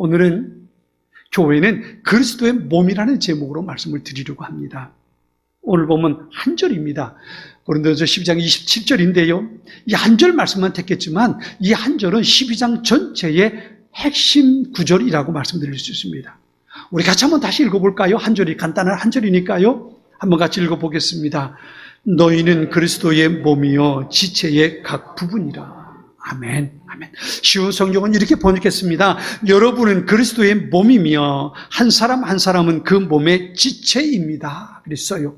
오늘은 교회는 그리스도의 몸이라는 제목으로 말씀을 드리려고 합니다. 오늘 보면 한 절입니다. 고린도서 12장 27절인데요. 이 한 절 말씀만 택했지만 이 한 절은 12장 전체의 핵심 구절이라고 말씀드릴 수 있습니다. 우리 같이 한번 다시 읽어볼까요? 한 절이 간단한 한 절이니까요. 한번 같이 읽어보겠습니다. 너희는 그리스도의 몸이요 지체의 각 부분이라. 아멘. 아멘. 쉬운 성경은 이렇게 번역했습니다. 여러분은 그리스도의 몸이며 한 사람 한 사람은 그 몸의 지체입니다. 그랬어요.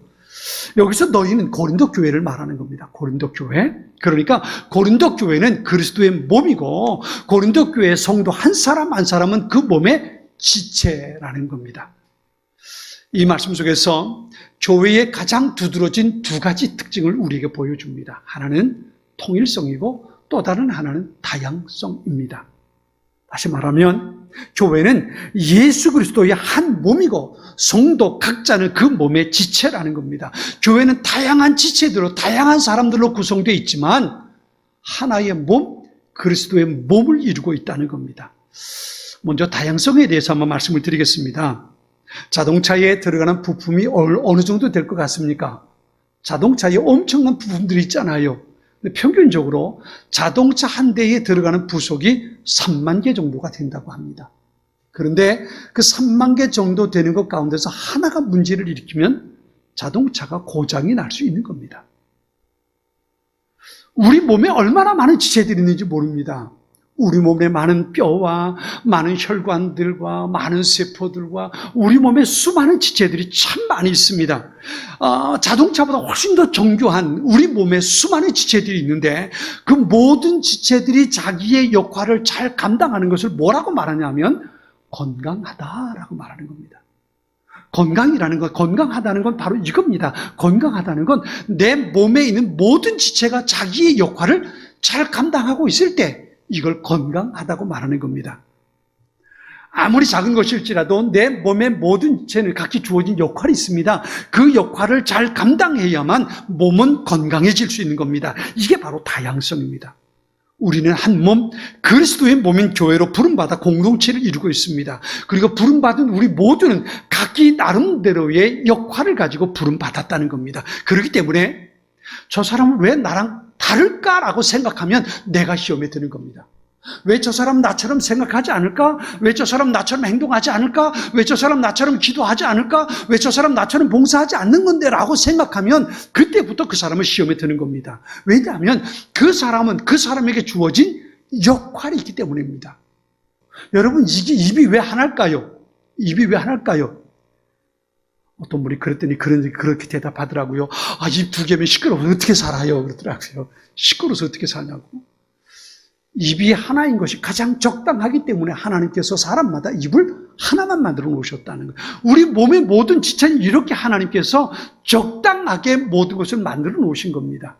여기서 너희는 고린도 교회를 말하는 겁니다. 고린도 교회. 그러니까 고린도 교회는 그리스도의 몸이고 고린도 교회의 성도 한 사람 한 사람은 그 몸의 지체라는 겁니다. 이 말씀 속에서 교회의 가장 두드러진 두 가지 특징을 우리에게 보여줍니다. 하나는 통일성이고 또 다른 하나는 다양성입니다. 다시 말하면 교회는 예수 그리스도의 한 몸이고 성도 각자는 그 몸의 지체라는 겁니다. 교회는 다양한 지체들로 다양한 사람들로 구성되어 있지만 하나의 몸, 그리스도의 몸을 이루고 있다는 겁니다. 먼저 다양성에 대해서 한번 말씀을 드리겠습니다. 자동차에 들어가는 부품이 어느 정도 될 것 같습니까? 자동차에 엄청난 부품들이 있잖아요. 근데 평균적으로 자동차 한 대에 들어가는 부속이 3만 개 정도가 된다고 합니다. 그런데 그 3만 개 정도 되는 것 가운데서 하나가 문제를 일으키면 자동차가 고장이 날 수 있는 겁니다. 우리 몸에 얼마나 많은 지체들이 있는지 모릅니다. 우리 몸에 많은 뼈와 많은 혈관들과 많은 세포들과 우리 몸에 수많은 지체들이 참 많이 있습니다. 자동차보다 훨씬 더 정교한 우리 몸에 수많은 지체들이 있는데 그 모든 지체들이 자기의 역할을 잘 감당하는 것을 뭐라고 말하냐면 건강하다라고 말하는 겁니다. 건강이라는 것, 건강하다는 건 바로 이겁니다. 건강하다는 건 내 몸에 있는 모든 지체가 자기의 역할을 잘 감당하고 있을 때 이걸 건강하다고 말하는 겁니다. 아무리 작은 것일지라도 내 몸의 모든 지체는 각기 주어진 역할이 있습니다. 그 역할을 잘 감당해야만 몸은 건강해질 수 있는 겁니다. 이게 바로 다양성입니다. 우리는 한 몸, 그리스도의 몸인 교회로 부름받아 공동체를 이루고 있습니다. 그리고 부름받은 우리 모두는 각기 나름대로의 역할을 가지고 부름받았다는 겁니다. 그렇기 때문에 저 사람은 왜 나랑 다를까라고 생각하면 내가 시험에 드는 겁니다. 왜 저 사람 나처럼 생각하지 않을까? 왜 저 사람 나처럼 행동하지 않을까? 왜 저 사람 나처럼 기도하지 않을까? 왜 저 사람 나처럼 봉사하지 않는 건데? 라고 생각하면 그때부터 그 사람은 시험에 드는 겁니다. 왜냐하면 그 사람은 그 사람에게 주어진 역할이 있기 때문입니다. 여러분, 입이 왜 하나일까요? 입이 왜 하나일까요? 어떤 분이 그랬더니 그렇게 대답하더라고요. 입 두 개면 시끄러워서 어떻게 살아요? 그러더라고요. 시끄러워서 어떻게 사냐고. 입이 하나인 것이 가장 적당하기 때문에 하나님께서 사람마다 입을 하나만 만들어 놓으셨다는 거예요. 우리 몸의 모든 지체는 이렇게 하나님께서 적당하게 모든 것을 만들어 놓으신 겁니다.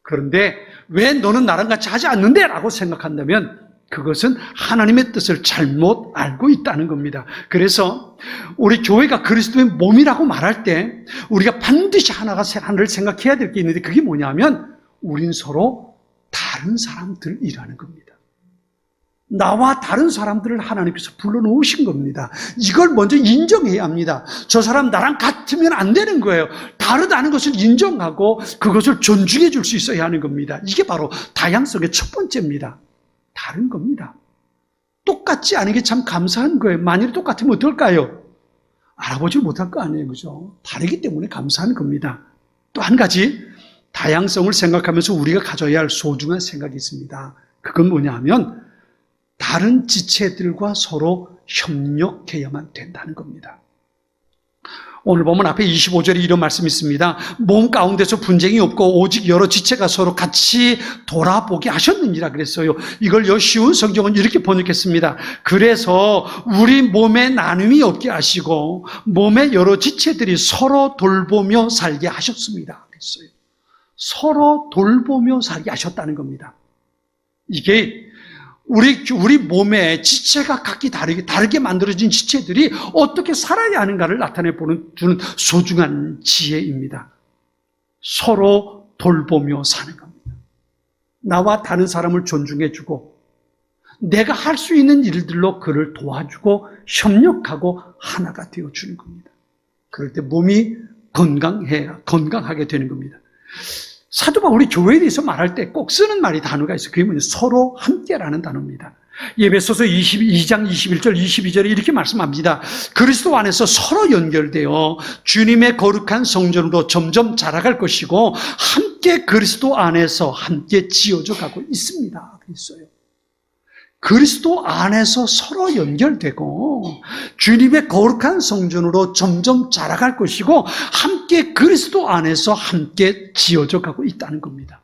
그런데 왜 너는 나랑 같이 하지 않는데? 라고 생각한다면 그것은 하나님의 뜻을 잘못 알고 있다는 겁니다. 그래서 우리 교회가 그리스도의 몸이라고 말할 때 우리가 반드시 하나를 생각해야 될 게 있는데 그게 뭐냐면 우린 서로 다른 사람들이라는 겁니다. 나와 다른 사람들을 하나님께서 불러놓으신 겁니다. 이걸 먼저 인정해야 합니다. 저 사람 나랑 같으면 안 되는 거예요. 다르다는 것을 인정하고 그것을 존중해 줄 수 있어야 하는 겁니다. 이게 바로 다양성의 첫 번째입니다. 다른 겁니다. 똑같지 않은 게 참 감사한 거예요. 만일 똑같으면 어떨까요? 알아보지 못할 거 아니에요. 그죠? 다르기 때문에 감사한 겁니다. 또 한 가지 다양성을 생각하면서 우리가 가져야 할 소중한 생각이 있습니다. 그건 뭐냐 하면 다른 지체들과 서로 협력해야만 된다는 겁니다. 오늘 보면 앞에 25절에 이런 말씀이 있습니다. 몸 가운데서 분쟁이 없고 오직 여러 지체가 서로 같이 돌아보게 하셨느니라 그랬어요. 이걸 쉬운 성경은 이렇게 번역했습니다. 그래서 우리 몸에 나눔이 없게 하시고 몸의 여러 지체들이 서로 돌보며 살게 하셨습니다. 그랬어요. 서로 돌보며 살게 하셨다는 겁니다. 이게 우리 몸의 지체가 각기 다르게 만들어진 지체들이 어떻게 살아야 하는가를 주는 소중한 지혜입니다. 서로 돌보며 사는 겁니다. 나와 다른 사람을 존중해주고 내가 할 수 있는 일들로 그를 도와주고 협력하고 하나가 되어주는 겁니다. 그럴 때 몸이 건강하게 되는 겁니다. 사도 바울이 교회에 대해서 말할 때 꼭 쓰는 단어가 있어요. 그게 뭐냐면 서로 함께라는 단어입니다. 에베소서 22장 21절 22절에 이렇게 말씀합니다. 그리스도 안에서 서로 연결되어 주님의 거룩한 성전으로 점점 자라갈 것이고 함께 그리스도 안에서 함께 지어져 가고 있습니다. 그랬어요. 그리스도 안에서 서로 연결되고 주님의 거룩한 성전으로 점점 자라갈 것이고 함께 그리스도 안에서 함께 지어져 가고 있다는 겁니다.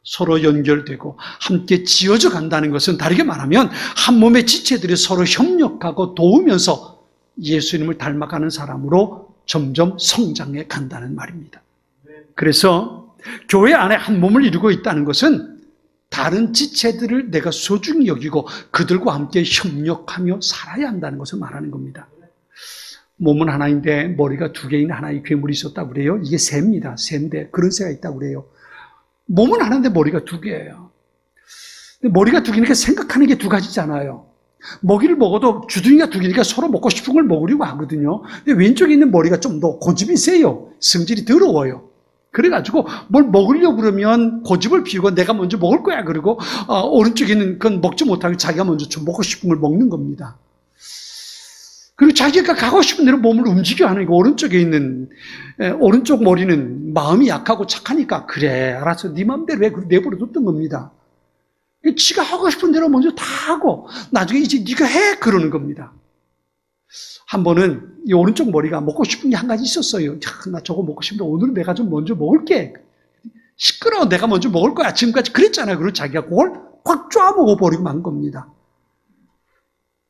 서로 연결되고 함께 지어져 간다는 것은 다르게 말하면 한 몸의 지체들이 서로 협력하고 도우면서 예수님을 닮아가는 사람으로 점점 성장해 간다는 말입니다. 그래서 교회 안에 한 몸을 이루고 있다는 것은 다른 지체들을 내가 소중히 여기고 그들과 함께 협력하며 살아야 한다는 것을 말하는 겁니다. 몸은 하나인데 머리가 두 개인 하나의 괴물이 있었다고 그래요. 이게 새입니다. 새인데 그런 새가 있다고 그래요. 몸은 하나인데 머리가 두 개예요. 근데 머리가 두 개니까 생각하는 게 두 가지잖아요. 먹이를 먹어도 주둥이가 두 개니까 서로 먹고 싶은 걸 먹으려고 하거든요. 근데 왼쪽에 있는 머리가 좀 더 고집이 세요. 성질이 더러워요. 그래가지고 뭘 먹으려고 그러면 고집을 피우고 내가 먼저 먹을 거야. 그리고 오른쪽에 있는 건 먹지 못하고 자기가 먼저 좀 먹고 싶은 걸 먹는 겁니다. 그리고 자기가 가고 싶은 대로 몸을 움직여 하는 거. 오른쪽에 있는 오른쪽 머리는 마음이 약하고 착하니까 그래 알았어 네 맘대로 왜 내버려 뒀던 겁니다. 지가 하고 싶은 대로 먼저 다 하고 나중에 이제 네가 해 그러는 겁니다. 한 번은 이 오른쪽 머리가 먹고 싶은 게 한 가지 있었어요. 야, 나 저거 먹고 싶은데 오늘은 내가 좀 먼저 먹을게. 시끄러워 내가 먼저 먹을 거야. 지금까지 그랬잖아요. 그리고 자기가 그걸 확 쪼아먹어버리고 만 겁니다.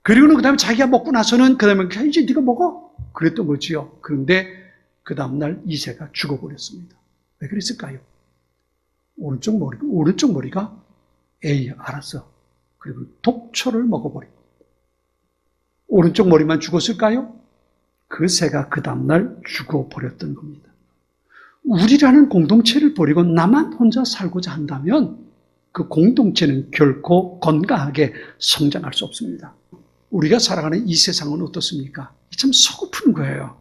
그리고는 그 다음에 자기가 먹고 나서는 그 다음에 이제 네가 먹어? 그랬던 거지요. 그런데 그 다음날 이 새가 죽어버렸습니다. 왜 그랬을까요? 오른쪽 머리가 에이 알았어. 그리고 독초를 먹어버리고 오른쪽 머리만 죽었을까요? 그 새가 그 다음날 죽어버렸던 겁니다. 우리라는 공동체를 버리고 나만 혼자 살고자 한다면 그 공동체는 결코 건강하게 성장할 수 없습니다. 우리가 살아가는 이 세상은 어떻습니까? 참 서글픈 거예요.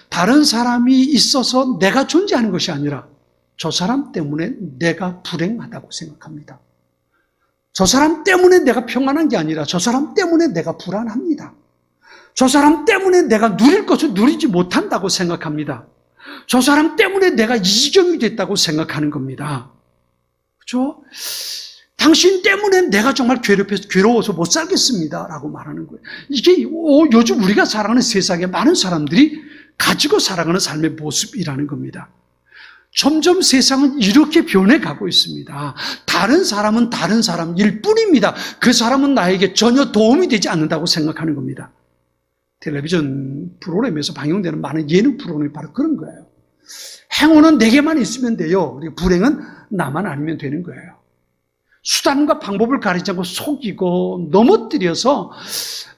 다른 사람이 있어서 내가 존재하는 것이 아니라 저 사람 때문에 내가 불행하다고 생각합니다. 저 사람 때문에 내가 평안한 게 아니라 저 사람 때문에 내가 불안합니다. 저 사람 때문에 내가 누릴 것을 누리지 못한다고 생각합니다. 저 사람 때문에 내가 이 지경이 됐다고 생각하는 겁니다. 그렇죠? 당신 때문에 내가 정말 괴로워서 못 살겠습니다 라고 말하는 거예요. 이게 요즘 우리가 살아가는 세상에 많은 사람들이 가지고 살아가는 삶의 모습이라는 겁니다. 점점 세상은 이렇게 변해가고 있습니다. 다른 사람은 다른 사람일 뿐입니다. 그 사람은 나에게 전혀 도움이 되지 않는다고 생각하는 겁니다. 텔레비전 프로그램에서 방영되는 많은 예능 프로그램이 바로 그런 거예요. 행운은 내게만 있으면 돼요. 그리고 불행은 나만 아니면 되는 거예요. 수단과 방법을 가리지 않고 속이고 넘어뜨려서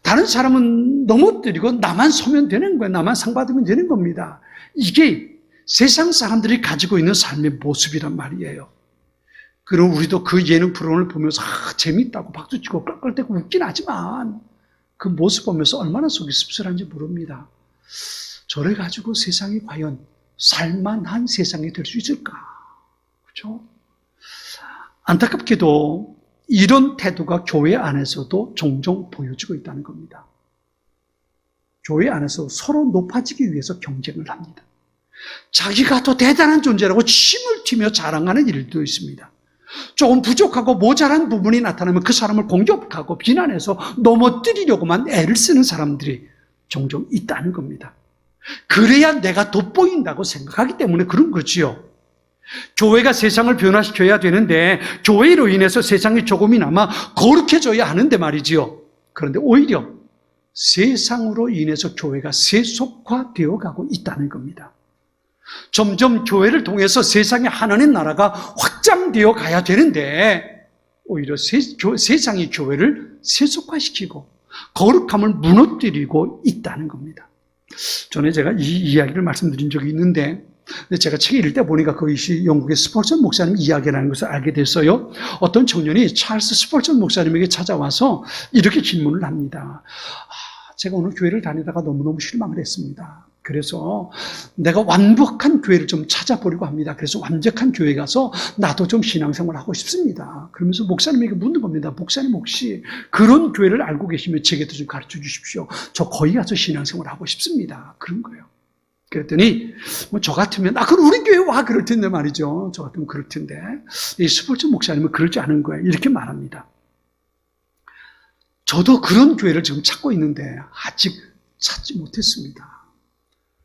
다른 사람은 넘어뜨리고 나만 서면 되는 거예요. 나만 상 받으면 되는 겁니다. 이게 세상 사람들이 가지고 있는 삶의 모습이란 말이에요. 그럼 우리도 그 예능 프로그램을 보면서 재밌다고 박수치고 껄껄대고 웃긴 하지만 그 모습 보면서 얼마나 속이 씁쓸한지 모릅니다. 저래 가지고 세상이 과연 살만한 세상이 될 수 있을까? 그렇죠? 안타깝게도 이런 태도가 교회 안에서도 종종 보여지고 있다는 겁니다. 교회 안에서 서로 높아지기 위해서 경쟁을 합니다. 자기가 더 대단한 존재라고 침을 튀며 자랑하는 일도 있습니다. 조금 부족하고 모자란 부분이 나타나면 그 사람을 공격하고 비난해서 넘어뜨리려고만 애를 쓰는 사람들이 종종 있다는 겁니다. 그래야 내가 돋보인다고 생각하기 때문에 그런 거지요. 교회가 세상을 변화시켜야 되는데 교회로 인해서 세상이 조금이나마 거룩해져야 하는데 말이지요. 그런데 오히려 세상으로 인해서 교회가 세속화되어 가고 있다는 겁니다. 점점 교회를 통해서 세상의 하나님 나라가 확장되어 가야 되는데 오히려 세상이 교회를 세속화시키고 거룩함을 무너뜨리고 있다는 겁니다. 전에 제가 이 이야기를 말씀드린 적이 있는데 근데 제가 책을 읽을 때 보니까 그것이 영국의 스펄전 목사님 이야기라는 것을 알게 됐어요. 어떤 청년이 찰스 스펄전 목사님에게 찾아와서 이렇게 질문을 합니다. 제가 오늘 교회를 다니다가 너무너무 실망을 했습니다. 그래서 내가 완벽한 교회를 좀 찾아보려고 합니다. 그래서 완벽한 교회에 가서 나도 좀 신앙생활을 하고 싶습니다. 그러면서 목사님에게 묻는 겁니다. 목사님 혹시 그런 교회를 알고 계시면 제게도 좀 가르쳐 주십시오. 저 거기 가서 신앙생활을 하고 싶습니다. 그런 거예요. 그랬더니 저 같으면 그럼 우리 교회 와 그럴 텐데 말이죠. 저 같으면 그럴 텐데 이 스펄전 목사님은 그러지 않은 거예요. 이렇게 말합니다. 저도 그런 교회를 지금 찾고 있는데 아직 찾지 못했습니다.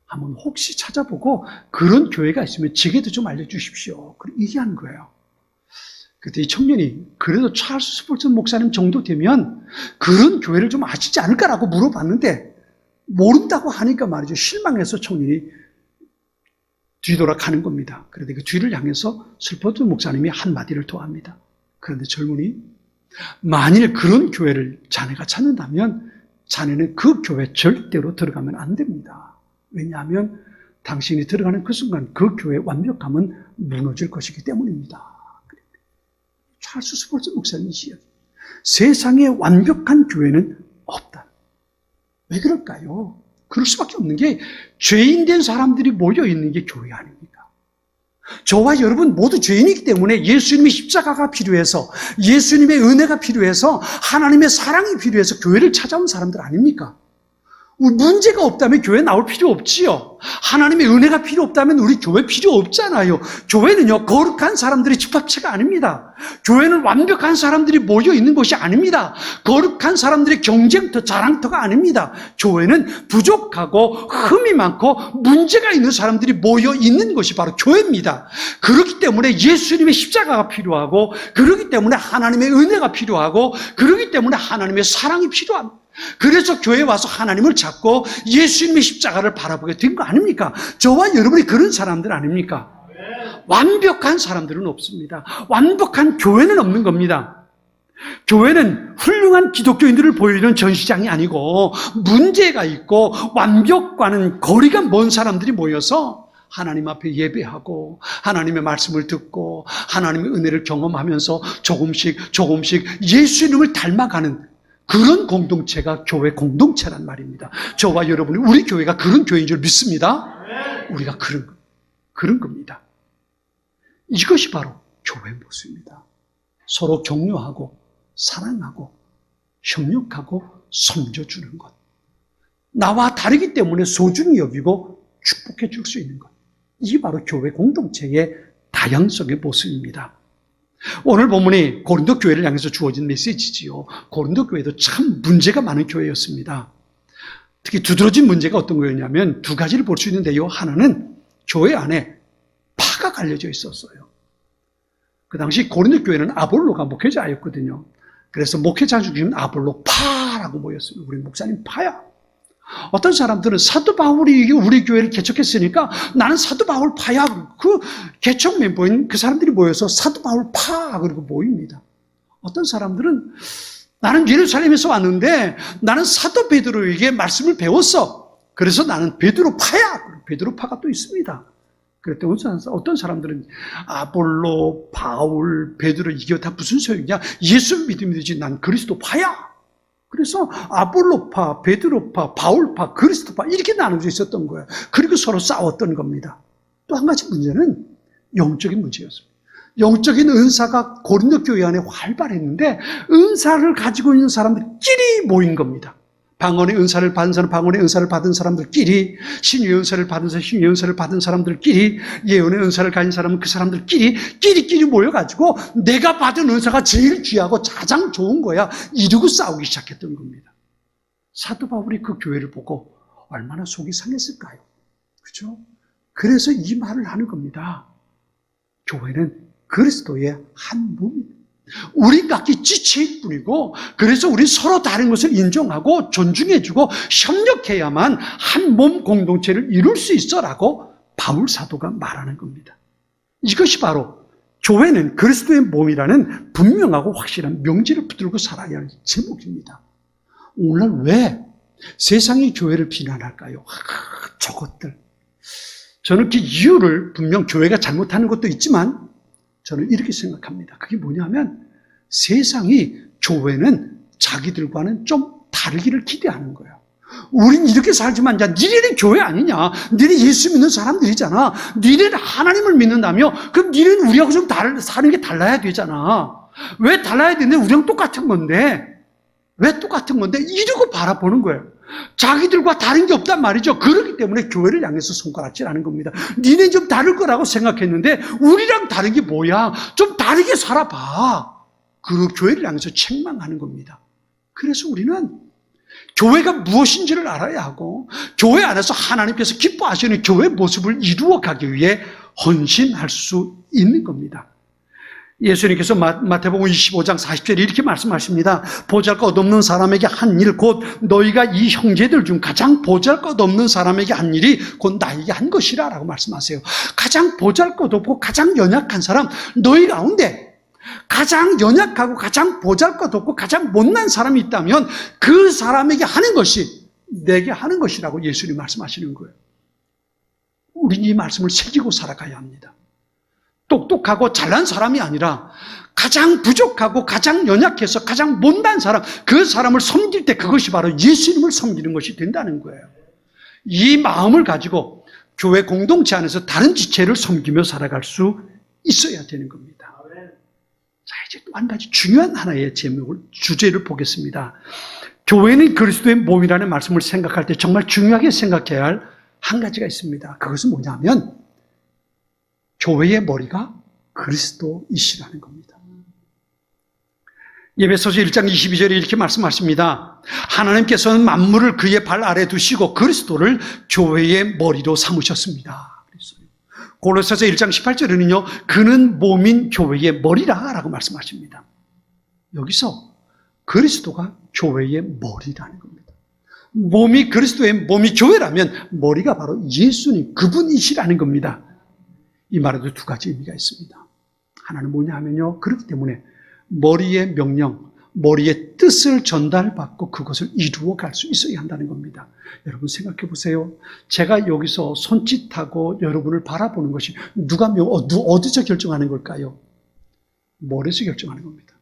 한번 혹시 찾아보고 그런 교회가 있으면 제게도 좀 알려주십시오. 그렇게 얘기하는 거예요. 그때 이 청년이 그래도 찰스 스펄전 목사님 정도 되면 그런 교회를 좀 아시지 않을까라고 물어봤는데 모른다고 하니까 말이죠. 실망해서 청년이 뒤돌아가는 겁니다. 그런데 그 뒤를 향해서 스펄전 목사님이 한마디를 더 합니다. 그런데 젊은이, 만일 그런 교회를 자네가 찾는다면 자네는 그 교회 절대로 들어가면 안 됩니다. 왜냐하면 당신이 들어가는 그 순간 그 교회의 완벽함은 무너질 것이기 때문입니다. 찰스 스펄전 목사님이시요. 세상에 완벽한 교회는 없다. 왜 그럴까요? 그럴 수밖에 없는 게 죄인된 사람들이 모여있는 게 교회 아닙니까? 저와 여러분 모두 죄인이기 때문에 예수님의 십자가가 필요해서, 예수님의 은혜가 필요해서, 하나님의 사랑이 필요해서 교회를 찾아온 사람들 아닙니까? 문제가 없다면 교회 나올 필요 없지요. 하나님의 은혜가 필요 없다면 우리 교회 필요 없잖아요. 교회는요, 거룩한 사람들의 집합체가 아닙니다. 교회는 완벽한 사람들이 모여 있는 곳이 아닙니다. 거룩한 사람들의 경쟁터, 자랑터가 아닙니다. 교회는 부족하고 흠이 많고 문제가 있는 사람들이 모여 있는 것이 바로 교회입니다. 그렇기 때문에 예수님의 십자가가 필요하고, 그렇기 때문에 하나님의 은혜가 필요하고, 그렇기 때문에 하나님의 사랑이 필요합니다. 그래서 교회에 와서 하나님을 찾고 예수님의 십자가를 바라보게 된 거 아닙니까? 저와 여러분이 그런 사람들 아닙니까? 완벽한 사람들은 없습니다. 완벽한 교회는 없는 겁니다. 교회는 훌륭한 기독교인들을 보이는 전시장이 아니고 문제가 있고 완벽과는 거리가 먼 사람들이 모여서 하나님 앞에 예배하고 하나님의 말씀을 듣고 하나님의 은혜를 경험하면서 조금씩 예수님을 닮아가는 그런 공동체가 교회 공동체란 말입니다. 저와 여러분이, 우리 교회가 그런 교회인 줄 믿습니다. 우리가 그런 겁니다. 이것이 바로 교회 모습입니다. 서로 격려하고 사랑하고 협력하고 섬겨주는 것. 나와 다르기 때문에 소중히 여기고 축복해 줄 수 있는 것. 이게 바로 교회 공동체의 다양성의 모습입니다. 오늘 본문이 고린도 교회를 향해서 주어진 메시지지요. 고린도 교회도 참 문제가 많은 교회였습니다. 특히 두드러진 문제가 어떤 거였냐면 두 가지를 볼 수 있는데요. 하나는 교회 안에 파가 갈려져 있었어요. 그 당시 고린도 교회는 아볼로가 목회자였거든요. 그래서 목회자 중심은 아볼로 파라고 모였습니다. 우리 목사님 파야. 어떤 사람들은 사도 바울이 우리 교회를 개척했으니까 나는 사도 바울 파야. 그 개척 멤버인 그 사람들이 모여서 사도 바울 파 그러고 모입니다. 어떤 사람들은 나는 예루살렘에서 왔는데 나는 사도 베드로에게 말씀을 배웠어. 그래서 나는 베드로 파야. 베드로 파가 또 있습니다. 그랬더니 어떤 사람들은 아볼로, 바울, 베드로 이게 다 무슨 소용이냐? 예수 믿으면 되지. 난 그리스도 파야. 그래서 아볼로파, 베드로파, 바울파, 그리스도파 이렇게 나눠져 있었던 거예요. 그리고 서로 싸웠던 겁니다. 또 한 가지 문제는 영적인 문제였습니다. 영적인 은사가 고린도 교회 안에 활발했는데 은사를 가지고 있는 사람들끼리 모인 겁니다. 방언의 은사를 받은 사람, 방언의 은사를 받은 사람들끼리, 신유의 은사를 받은 사람, 신유의 은사를 받은 사람들끼리, 예언의 은사를 가진 사람은 그 사람들끼리 모여가지고 내가 받은 은사가 제일 귀하고 가장 좋은 거야 이러고 싸우기 시작했던 겁니다. 사도 바울이 그 교회를 보고 얼마나 속이 상했을까요? 그렇죠? 그래서 이 말을 하는 겁니다. 교회는 그리스도의 한 몸입니다. 우리 각기 지체일 뿐이고, 그래서 우리 서로 다른 것을 인정하고 존중해주고 협력해야만 한 몸 공동체를 이룰 수 있어라고 바울 사도가 말하는 겁니다. 이것이 바로 교회는 그리스도의 몸이라는 분명하고 확실한 명제를 붙들고 살아야 할 제목입니다. 오늘 왜 세상이 교회를 비난할까요? 저것들. 저는 그 이유를 분명 교회가 잘못하는 것도 있지만 저는 이렇게 생각합니다. 그게 뭐냐면 세상이 교회는 자기들과는 좀 다르기를 기대하는 거예요. 우린 이렇게 살지만 야, 니네는 교회 아니냐? 니네 예수 믿는 사람들이잖아. 니네는 하나님을 믿는다며? 그럼 니네는 우리하고 좀 사는 게 달라야 되잖아. 왜 달라야 되는데 우리랑 똑같은 건데? 왜 똑같은 건데? 이러고 바라보는 거예요. 자기들과 다른 게 없단 말이죠. 그렇기 때문에 교회를 향해서 손가락질하는 겁니다. 니네 좀 다를 거라고 생각했는데 우리랑 다른 게 뭐야? 좀 다르게 살아봐. 그 교회를 향해서 책망하는 겁니다. 그래서 우리는 교회가 무엇인지를 알아야 하고 교회 안에서 하나님께서 기뻐하시는 교회 모습을 이루어가기 위해 헌신할 수 있는 겁니다. 예수님께서 마태복음 25장 40절에 이렇게 말씀하십니다. 보잘것없는 사람에게 한 일 곧 너희가 이 형제들 중 가장 보잘것없는 사람에게 한 일이 곧 나에게 한 것이라 라고 말씀하세요. 가장 보잘것없고 가장 연약한 사람, 너희 가운데 가장 연약하고 가장 보잘것없고 가장 못난 사람이 있다면 그 사람에게 하는 것이 내게 하는 것이라고 예수님이 말씀하시는 거예요. 우리는 이 말씀을 새기고 살아가야 합니다. 똑똑하고 잘난 사람이 아니라 가장 부족하고 가장 연약해서 가장 못난 사람, 그 사람을 섬길 때 그것이 바로 예수님을 섬기는 것이 된다는 거예요. 이 마음을 가지고 교회 공동체 안에서 다른 지체를 섬기며 살아갈 수 있어야 되는 겁니다. 자, 이제 또 한 가지 중요한 하나의 주제를 보겠습니다. 교회는 그리스도의 몸이라는 말씀을 생각할 때 정말 중요하게 생각해야 할 한 가지가 있습니다. 그것은 뭐냐면 교회의 머리가 그리스도이시라는 겁니다. 에베소서 1장 22절에 이렇게 말씀하십니다. 하나님께서는 만물을 그의 발 아래 두시고 그리스도를 교회의 머리로 삼으셨습니다. 골로새서 1장 18절에는요. 그는 몸인 교회의 머리라 라고 말씀하십니다. 여기서 그리스도가 교회의 머리라는 겁니다. 몸이 그리스도의 몸이 교회라면 머리가 바로 예수님 그분이시라는 겁니다. 이 말에도 두 가지 의미가 있습니다. 하나는 뭐냐 하면요. 그렇기 때문에 머리의 명령, 머리의 뜻을 전달받고 그것을 이루어갈 수 있어야 한다는 겁니다. 여러분 생각해 보세요. 제가 여기서 손짓하고 여러분을 바라보는 것이 어디서 결정하는 걸까요? 머리에서 결정하는 겁니다.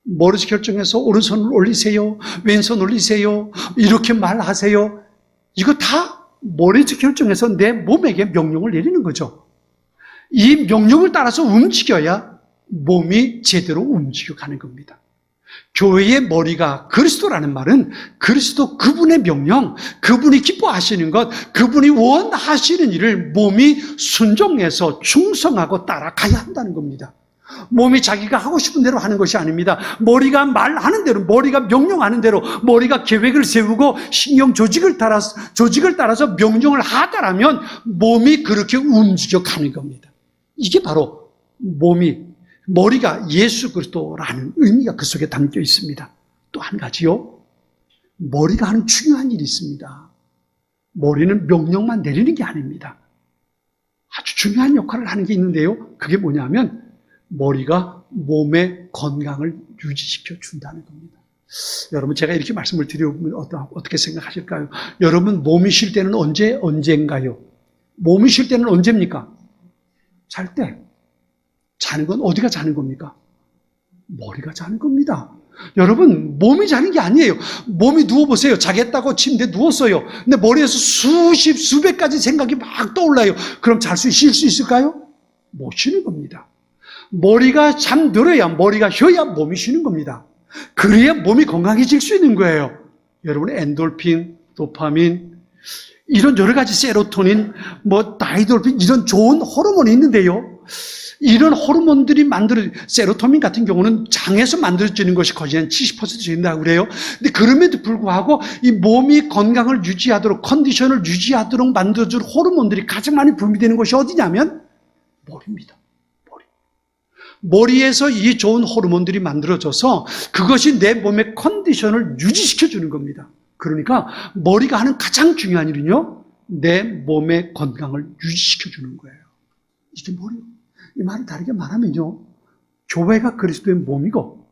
머리에서 결정해서 오른손을 올리세요. 왼손 올리세요. 이렇게 말하세요. 이거 다 머리에서 결정해서 내 몸에게 명령을 내리는 거죠. 이 명령을 따라서 움직여야 몸이 제대로 움직여가는 겁니다. 교회의 머리가 그리스도라는 말은 그리스도 그분의 명령, 그분이 기뻐하시는 것, 그분이 원하시는 일을 몸이 순종해서 충성하고 따라가야 한다는 겁니다. 몸이 자기가 하고 싶은 대로 하는 것이 아닙니다. 머리가 말하는 대로, 머리가 명령하는 대로, 머리가 계획을 세우고 신경 조직을 따라서 명령을 하더라면 몸이 그렇게 움직여가는 겁니다. 이게 바로 머리가 예수 그리스도라는 의미가 그 속에 담겨 있습니다. 또 한 가지요. 머리가 하는 중요한 일이 있습니다. 머리는 명령만 내리는 게 아닙니다. 아주 중요한 역할을 하는 게 있는데요. 그게 뭐냐면 머리가 몸의 건강을 유지시켜 준다는 겁니다. 여러분 제가 이렇게 말씀을 드려보면 어떻게 생각하실까요? 여러분 몸이 쉴 때는 언제인가요? 몸이 쉴 때는 언제입니까? 잘 때. 자는 건 어디가 자는 겁니까? 머리가 자는 겁니다. 여러분 몸이 자는 게 아니에요. 몸이 누워보세요. 자겠다고 침대에 누웠어요. 근데 머리에서 수백 가지 생각이 막 떠올라요. 그럼 쉴 수 있을까요? 못 쉬는 겁니다. 머리가 잠들어야, 머리가 쉬어야 몸이 쉬는 겁니다. 그래야 몸이 건강해질 수 있는 거예요. 여러분 엔돌핀, 도파민, 이런 여러 가지 세로토닌, 다이돌핀 이런 좋은 호르몬이 있는데요. 이런 호르몬들이 세로토닌 같은 경우는 장에서 만들어지는 것이 거의 한 70% 된다고 그래요. 근데 그럼에도 불구하고 이 몸이 건강을 유지하도록, 컨디션을 유지하도록 만들어줄 호르몬들이 가장 많이 분비되는 것이 어디냐면 머리입니다. 머리에서 이 좋은 호르몬들이 만들어져서 그것이 내 몸의 컨디션을 유지시켜주는 겁니다. 그러니까 머리가 하는 가장 중요한 일은요, 내 몸의 건강을 유지시켜주는 거예요. 이게 머리요. 이 말을 다르게 말하면요, 교회가 그리스도의 몸이고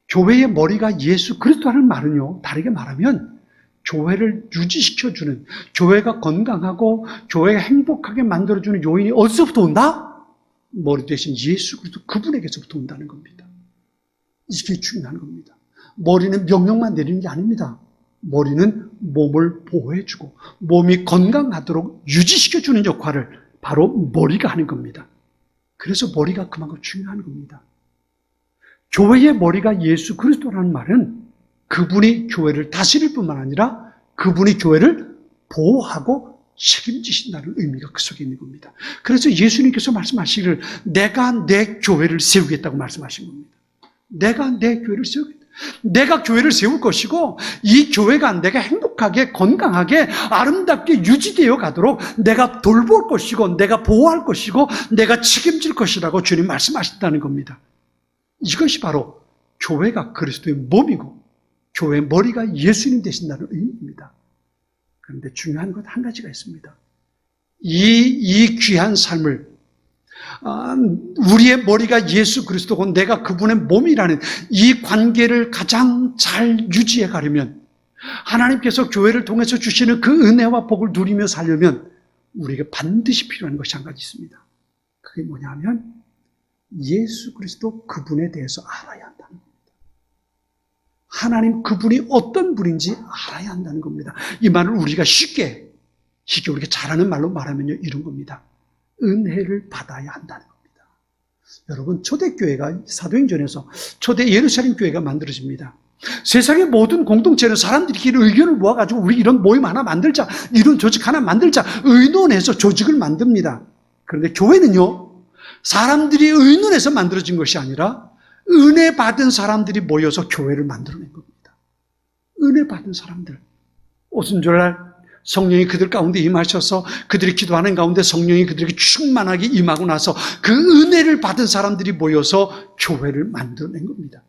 교회의 머리가 예수 그리스도라는 말은요, 다르게 말하면 교회를 유지시켜주는, 교회가 건강하고 교회가 행복하게 만들어주는 요인이 어디서부터 온다? 머리 대신 예수 그리스도 그분에게서부터 온다는 겁니다. 이게 중요한 겁니다. 머리는 명령만 내리는 게 아닙니다. 머리는 몸을 보호해주고 몸이 건강하도록 유지시켜주는 역할을 바로 머리가 하는 겁니다. 그래서 머리가 그만큼 중요한 겁니다. 교회의 머리가 예수 그리스도라는 말은 그분이 교회를 다스릴 뿐만 아니라 그분이 교회를 보호하고 책임지신다는 의미가 그 속에 있는 겁니다. 그래서 예수님께서 말씀하시기를 내가 내 교회를 세우겠다고 말씀하신 겁니다. 내가 내 교회를 세우겠다. 내가 교회를 세울 것이고 이 교회가 내가 행복하게 건강하게 아름답게 유지되어 가도록 내가 돌볼 것이고 내가 보호할 것이고 내가 책임질 것이라고 주님 말씀하신다는 겁니다. 이것이 바로 교회가 그리스도의 몸이고 교회의 머리가 예수님 되신다는 의미입니다. 그런데 중요한 것 한 가지가 있습니다. 이 귀한 삶을 우리의 머리가 예수 그리스도고 내가 그분의 몸이라는 이 관계를 가장 잘 유지해 가려면 하나님께서 교회를 통해서 주시는 그 은혜와 복을 누리며 살려면 우리에게 반드시 필요한 것이 한 가지 있습니다. 그게 뭐냐면 예수 그리스도 그분에 대해서 알아야 한다는 겁니다. 하나님 그분이 어떤 분인지 알아야 한다는 겁니다. 이 말을 우리가 쉽게 우리가 잘하는 말로 말하면요 이런 겁니다. 은혜를 받아야 한다는 겁니다. 여러분 초대교회가 사도행전에서 초대 예루살렘 교회가 만들어집니다. 세상의 모든 공동체는 사람들끼리 의견을 모아가지고 우리 이런 모임 하나 만들자, 이런 조직 하나 만들자 의논해서 조직을 만듭니다. 그런데 교회는요 사람들이 의논해서 만들어진 것이 아니라 은혜 받은 사람들이 모여서 교회를 만들어낸 겁니다. 은혜 받은 사람들. 오순절날 성령이 그들 가운데 임하셔서 그들이 기도하는 가운데 성령이 그들에게 충만하게 임하고 나서 그 은혜를 받은 사람들이 모여서 교회를 만들어낸 겁니다.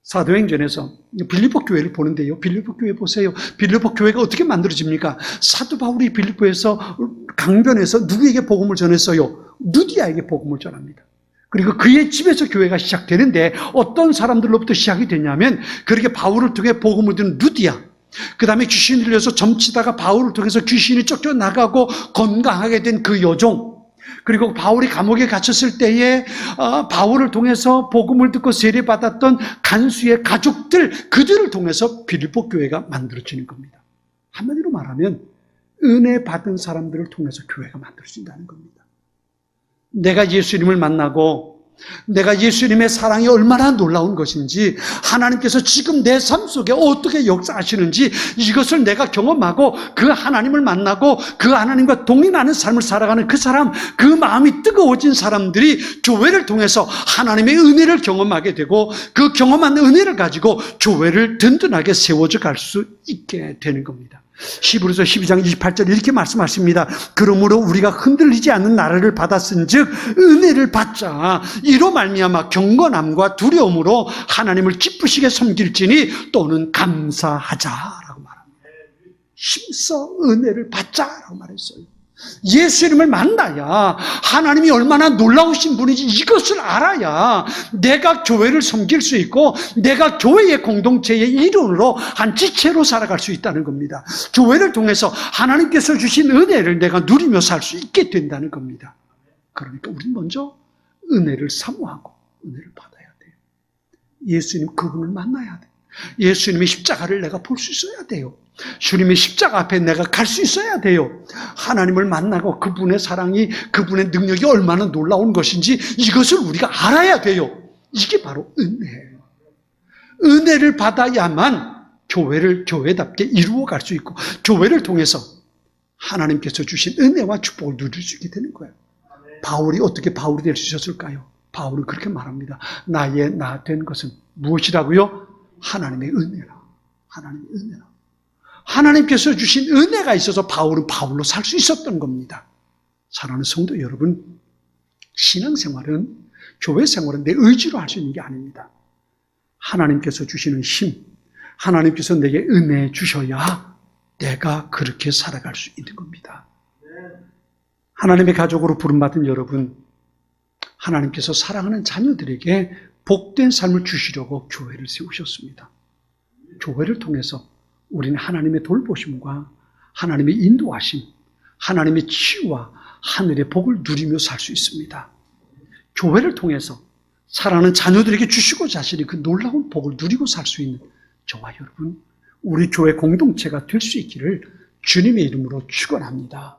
사도행전에서 빌립보 교회를 보는데요. 빌립보 교회 보세요. 빌립보 교회가 어떻게 만들어집니까? 사도 바울이 빌립보에서 강변에서 누구에게 복음을 전했어요? 누디아에게 복음을 전합니다. 그리고 그의 집에서 교회가 시작되는데 어떤 사람들로부터 시작이 되냐면 그렇게 바울을 통해 복음을 듣는 루디아, 그 다음에 귀신이 들려서 점치다가 바울을 통해서 귀신이 쫓겨나가고 건강하게 된 그 여종, 그리고 바울이 감옥에 갇혔을 때에 바울을 통해서 복음을 듣고 세례받았던 간수의 가족들, 그들을 통해서 빌립보 교회가 만들어지는 겁니다. 한마디로 말하면 은혜 받은 사람들을 통해서 교회가 만들어진다는 겁니다. 내가 예수님을 만나고 내가 예수님의 사랑이 얼마나 놀라운 것인지 하나님께서 지금 내 삶 속에 어떻게 역사하시는지 이것을 내가 경험하고 그 하나님을 만나고 그 하나님과 동행하는 삶을 살아가는 그 사람, 그 마음이 뜨거워진 사람들이 교회를 통해서 하나님의 은혜를 경험하게 되고 그 경험한 은혜를 가지고 교회를 든든하게 세워져 갈 수 있게 되는 겁니다. 히브리서 12장 28절 이렇게 말씀하십니다. 그러므로 우리가 흔들리지 않는 나라를 받았은즉 은혜를 받자. 이로 말미암아 경건함과 두려움으로 하나님을 기쁘시게 섬길지니 또는 감사하자라고 말합니다. 힘써 은혜를 받자라고 말했어요. 예수님을 만나야 하나님이 얼마나 놀라우신 분인지 이것을 알아야 내가 교회를 섬길 수 있고 내가 교회의 공동체의 일원으로 한 지체로 살아갈 수 있다는 겁니다. 교회를 통해서 하나님께서 주신 은혜를 내가 누리며 살 수 있게 된다는 겁니다. 그러니까 우리는 먼저 은혜를 사모하고 은혜를 받아야 돼요. 예수님 그분을 만나야 돼요. 예수님의 십자가를 내가 볼 수 있어야 돼요. 주님의 십자가 앞에 내가 갈 수 있어야 돼요. 하나님을 만나고 그분의 사랑이, 그분의 능력이 얼마나 놀라운 것인지 이것을 우리가 알아야 돼요. 이게 바로 은혜예요. 은혜를 받아야만 교회를 교회답게 이루어갈 수 있고 교회를 통해서 하나님께서 주신 은혜와 축복을 누릴 수 있게 되는 거예요. 바울이 어떻게 바울이 될 수 있었을까요? 바울은 그렇게 말합니다. 나의 나 된 것은 무엇이라고요? 하나님의 은혜라. 하나님의 은혜라. 하나님께서 주신 은혜가 있어서 바울은 바울로 살 수 있었던 겁니다. 사랑하는 성도 여러분, 신앙생활은, 교회 생활은 내 의지로 할 수 있는 게 아닙니다. 하나님께서 주시는 힘, 하나님께서 내게 은혜 주셔야 내가 그렇게 살아갈 수 있는 겁니다. 하나님의 가족으로 부름받은 여러분, 하나님께서 사랑하는 자녀들에게 복된 삶을 주시려고 교회를 세우셨습니다. 교회를 통해서 우리는 하나님의 돌보심과 하나님의 인도하심, 하나님의 치유와 하늘의 복을 누리며 살 수 있습니다. 교회를 통해서 사랑하는 자녀들에게 주시고자 하시는 그 놀라운 복을 누리고 살 수 있는 저와 여러분, 우리 교회 공동체가 될 수 있기를 주님의 이름으로 축원합니다.